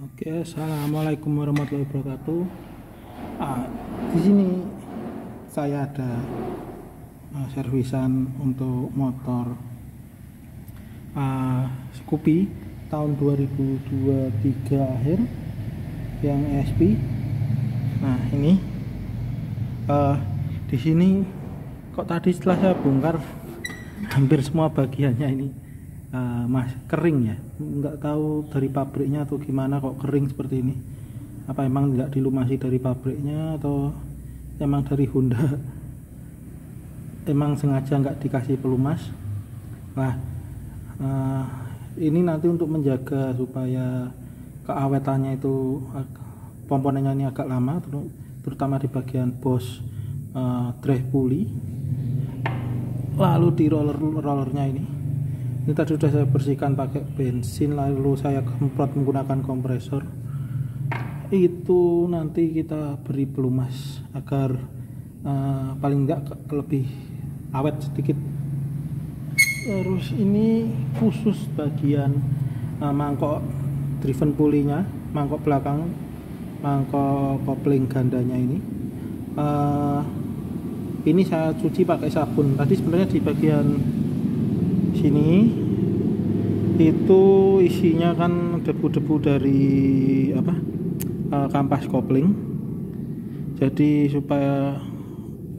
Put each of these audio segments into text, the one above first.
Oke, assalamualaikum warahmatullahi wabarakatuh. Di sini saya ada servisan untuk motor Scoopy tahun 2023 akhir yang ESP. Nah ini di sini kok tadi setelah saya bongkar hampir semua bagiannya ini kering ya, nggak tahu dari pabriknya atau gimana kok kering seperti ini. Apa emang nggak dilumasi dari pabriknya atau emang dari Honda emang sengaja nggak dikasih pelumas. Nah ini nanti untuk menjaga supaya keawetannya itu komponennya ini agak lama, terutama di bagian bos drive pulley, lalu di rollernya ini tadi sudah saya bersihkan pakai bensin, lalu saya semprot menggunakan kompresor. Itu nanti kita beri pelumas agar paling enggak lebih awet sedikit. Terus ini khusus bagian mangkok driven pulley-nya, mangkok belakang, mangkok kopling gandanya ini. Ini saya cuci pakai sabun. Tadi sebenarnya di bagian sini itu isinya kan debu-debu dari kampas kopling. Jadi supaya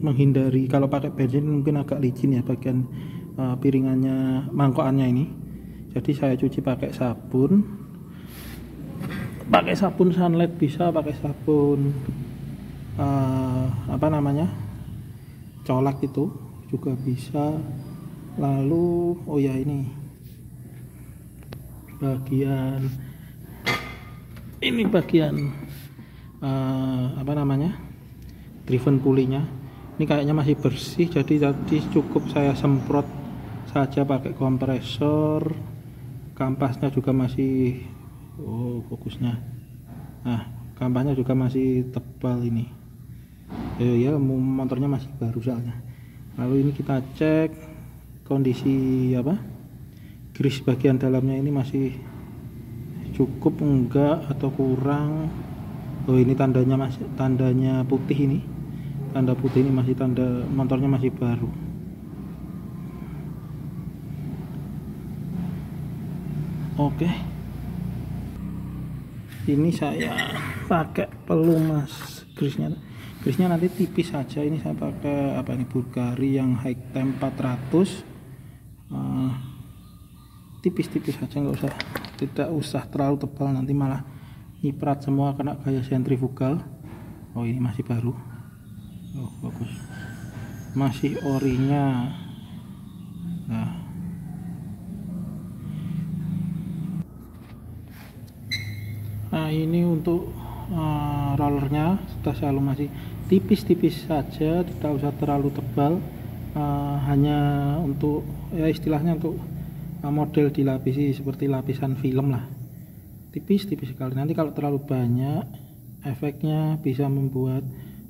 menghindari kalau pakai bensin mungkin agak licin ya bagian piringannya, mangkokannya ini. Jadi saya cuci pakai sabun sunlight, bisa pakai sabun colak itu juga bisa. Lalu ini bagian driven pulley-nya ini kayaknya masih bersih, jadi cukup saya semprot saja pakai kompresor. Kampasnya juga masih fokusnya. Nah, kampasnya juga masih tebal ini. Ya motornya masih baru soalnya. Lalu ini kita cek kondisi grease bagian dalamnya ini masih cukup enggak atau kurang. Ini tandanya putih ini. Tanda putih ini masih tanda motornya masih baru. Oke. Ini saya pakai pelumas grease-nya. Grease-nya nanti tipis saja. Ini saya pakai Bulgari yang high temp 400. Tipis-tipis saja, tidak usah terlalu tebal, nanti malah nyiprat semua kena gaya sentrifugal. Ini masih baru. Bagus, masih orinya. Nah ini untuk rollernya sudah saya lumasi tipis-tipis saja, tidak usah terlalu tebal. Hanya untuk istilahnya untuk model dilapisi seperti lapisan film lah, tipis-tipis sekali. Nanti kalau terlalu banyak efeknya bisa membuat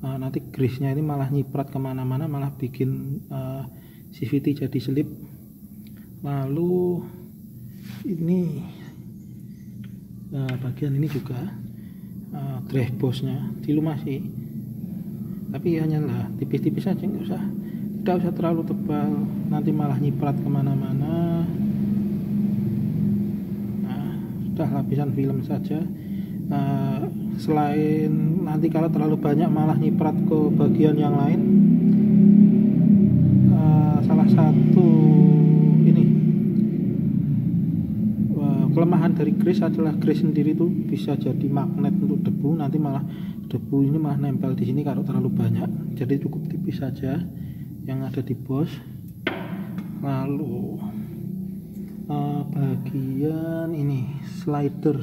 nanti grease-nya ini malah nyiprat kemana-mana, malah bikin CVT jadi selip. Lalu ini bagian ini juga drive box-nya dilumasi, tapi hanya tipis-tipis saja, tidak usah terlalu tebal, nanti malah nyiprat kemana-mana. Sudah lapisan film saja. Selain nanti kalau terlalu banyak malah nyiprat ke bagian yang lain. Salah satu kelemahan dari grease adalah grease sendiri itu bisa jadi magnet untuk debu. Nanti malah debu ini malah nempel di sini kalau terlalu banyak. Jadi cukup tipis saja yang ada di bos. Lalu bagian ini slider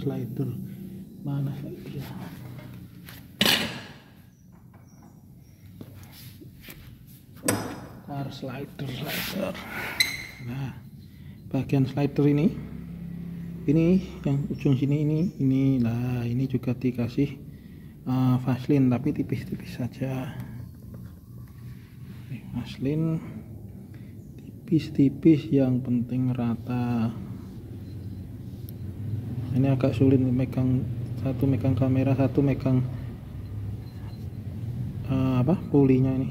mana slidernya? Slider. Nah, bagian slider ini yang ujung sini ini juga dikasih Vaseline, tapi tipis-tipis saja. Vaseline tipis-tipis, yang penting rata. Ini agak sulit megang, satu megang kamera, satu megang pulinya ini.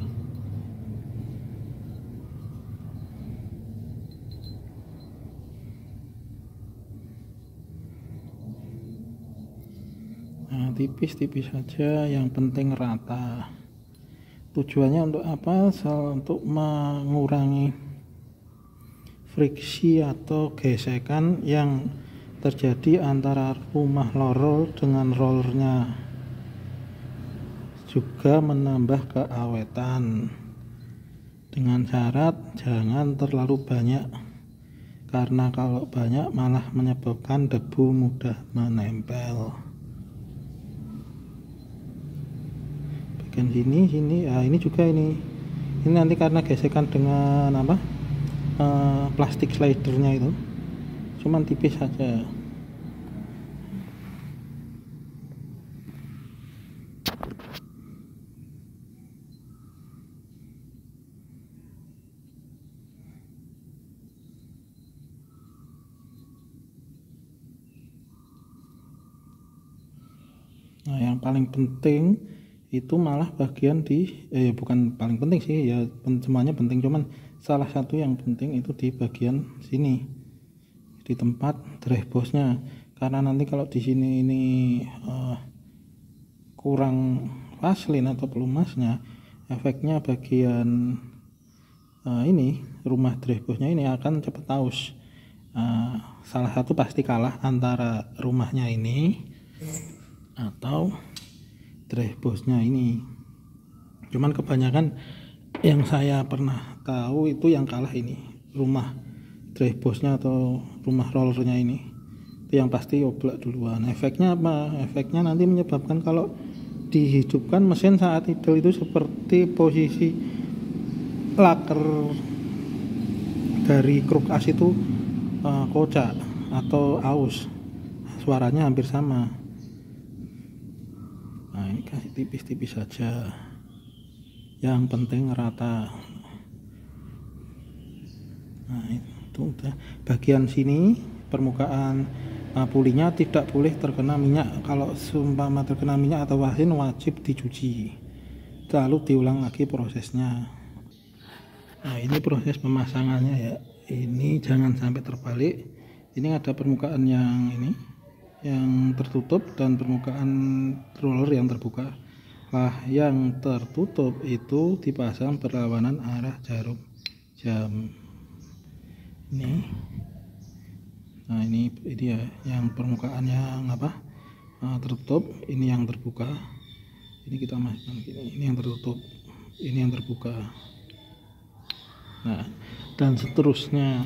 Nah, tipis-tipis saja, yang penting rata. Tujuannya untuk apa? Untuk mengurangi friksi atau gesekan yang terjadi antara rumah roller dengan rollernya, juga menambah keawetan dengan syarat jangan terlalu banyak, karena kalau banyak malah menyebabkan debu mudah menempel. Bagian sini ini juga ini nanti karena gesekan dengan plastik slidernya itu, cuman tipis saja. Nah, yang paling penting itu malah bagian di bukan paling penting sih ya, semuanya penting, cuman salah satu yang penting itu di bagian sini, di tempat drehbosnya, karena nanti kalau di sini ini kurang vaselin atau pelumasnya, efeknya bagian ini rumah drehbosnya ini akan cepat aus. Salah satu pasti kalah antara rumahnya ini atau drehbosnya ini. Cuman kebanyakan yang saya pernah tahu itu yang kalah ini rumah drehbosnya atau rumah rollernya ini, itu yang pasti oblak duluan. Efeknya apa? Efeknya nanti menyebabkan kalau dihidupkan mesin saat idle itu seperti posisi laker dari kruk as itu kocak atau aus, suaranya hampir sama. Nah, ini kasih tipis-tipis saja, yang penting rata. Nah, itu udah. Bagian sini permukaan pulinya tidak boleh terkena minyak. Kalau seumpama terkena minyak atau asin wajib dicuci, lalu diulang lagi prosesnya. Nah, ini proses pemasangannya ya, ini jangan sampai terbalik. Ini ada permukaan yang ini yang tertutup dan permukaan roller yang terbuka. Nah, yang tertutup itu dipasang berlawanan arah jarum jam ini. Nah, ini dia yang permukaan yang tertutup, ini yang terbuka. Ini kita masukkan ini yang tertutup, ini yang terbuka. Nah, dan seterusnya.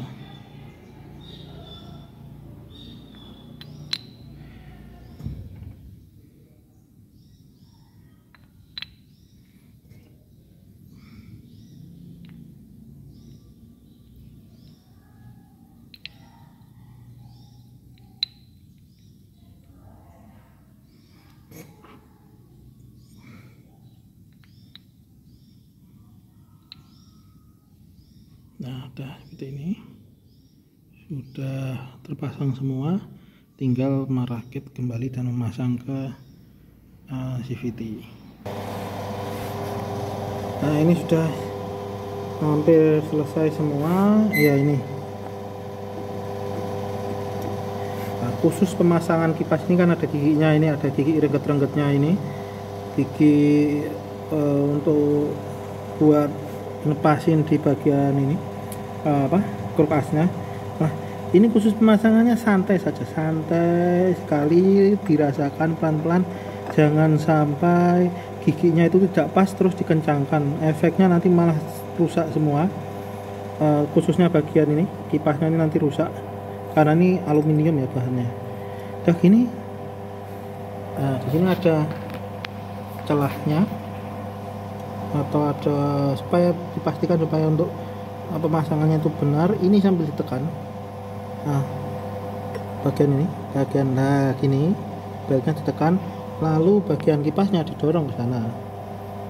Nah, udah seperti ini, sudah terpasang semua, tinggal merakit kembali dan memasang ke CVT. Nah, ini sudah hampir selesai semua ya. Ini khusus pemasangan kipas ini kan ada giginya, ini ada gigi rengget-renggetnya, ini gigi untuk buat lepasin di bagian ini kruk asnya. Nah, ini khusus pemasangannya santai saja, santai sekali, dirasakan pelan-pelan, jangan sampai giginya itu tidak pas terus dikencangkan, efeknya nanti malah rusak semua. Khususnya bagian ini kipasnya ini nanti rusak karena ini aluminium ya bahannya. Udah gini, di sini ada celahnya atau ada, supaya dipastikan supaya untuk pemasangannya itu benar, ini sambil ditekan. Nah, bagian ini, gini, bagian ditekan, lalu bagian kipasnya didorong ke sana.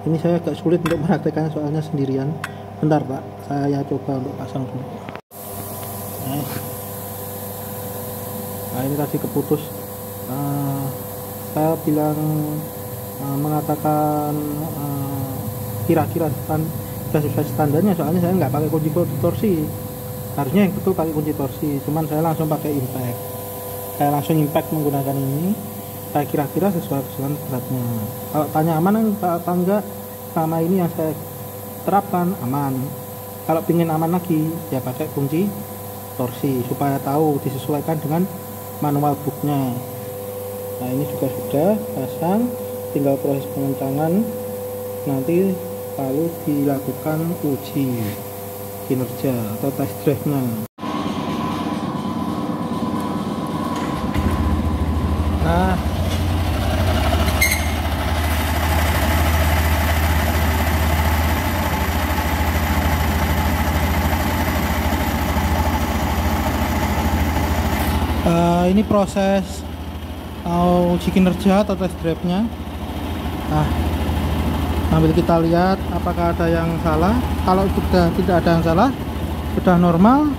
Ini saya agak sulit untuk mempraktekannya soalnya sendirian. Bentar Pak, saya coba untuk pasang dulu. Nah, Nah ini tadi keputus. Eh, saya bilang mengatakan kira-kira sudah sesuai standarnya, soalnya saya nggak pakai kunci torsi. Harusnya yang betul pakai kunci torsi, cuman saya langsung pakai impact. Saya langsung impact menggunakan ini. Saya kira-kira sesuai keseluruhan beratnya. Kalau tanya aman apa enggak, sama ini yang saya terapkan aman. Kalau ingin aman lagi ya pakai kunci torsi supaya tahu disesuaikan dengan manual booknya. Nah ini juga sudah pasang, tinggal proses pengencangan, nanti lalu dilakukan uji kinerja atau test drive nya. Nah ini proses uji kinerja atau test drive nya. Nah sambil kita lihat apakah ada yang salah. Kalau sudah tidak ada yang salah, sudah normal,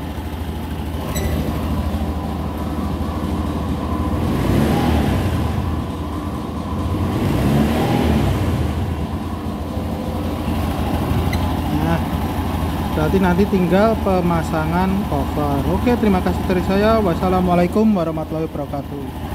nah berarti nanti tinggal pemasangan cover. Oke, terima kasih dari saya. Wassalamualaikum warahmatullahi wabarakatuh.